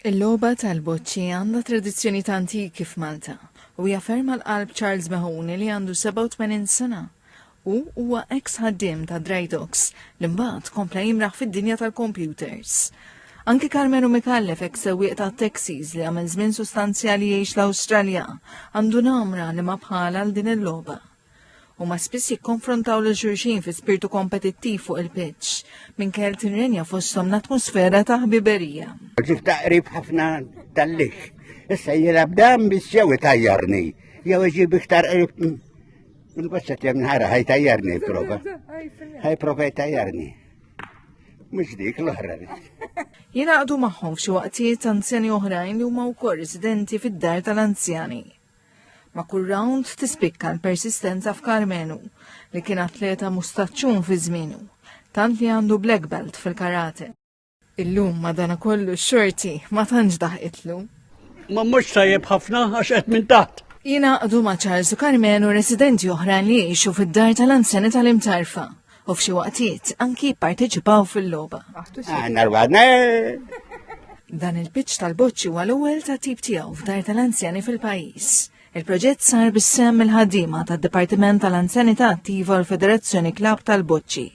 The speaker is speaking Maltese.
Il-logħba tal-boċċi għandha tradizzjoni ta' antiki f'Malta u hija ferm għall-qalb Charles Mahoney li għandu 87 sena u huwa ex ħaddiem ta' Drydocks li mbagħad kompla jimraħ fid-dinja tal-computers. Anki Carmenu Mikallef ex sewwieq ta' taxis li għamel żmien sostanzjali jgħix l-Awstralja għandu namra li ma bħala għal din il-logħba. U ma spiss jikkonfrontaw lil xulxin fi spiritu kompetittiv fuq il-pitch minkejja tinrenja fosthom l-atmosfera ta' ħbiberija. Ġif taqrib ħafna tal-lix. Issa jilab dam biex jew tajjarni. Jew iġib iktar qrib il-baċċat jem nħara ħaj tajjarni prova. Ħaj prova tajjarni. Mhux dik l-oħra. Jingħaqdu magħhom f'xi waqtijiet anzjani oħrajn li huma wkoll residenti fid-dar tal-anzjani. Ma' kull round tispikka l-persistenza f'Carmenu li kien atleta mustaċċun fi żmienu, tant li għandu black belt fil-karate. Illum madankollu x-xorti ma tantx daħqitlu. Ma mhux tajjeb ħafna għax qed minn taħt. Jingħaqdu ma' Charles u Carmenu residenti oħrajn li jgħixu fid-dar tal-anzjani tal-Imtarfa u f'xi waqtiet anki jipparteċipaw fil-logħba. Dan il-pitch tal-boċċi huwa l-ewwel ta' tip tiegħu f'dar tal-anzjani fil-pajjiż. Il-proġett sar bis-semm il-ħaddiema tad-Dipartiment tal-Anzjanità attiva l-Federazzjoni Klab tal-Boċċi.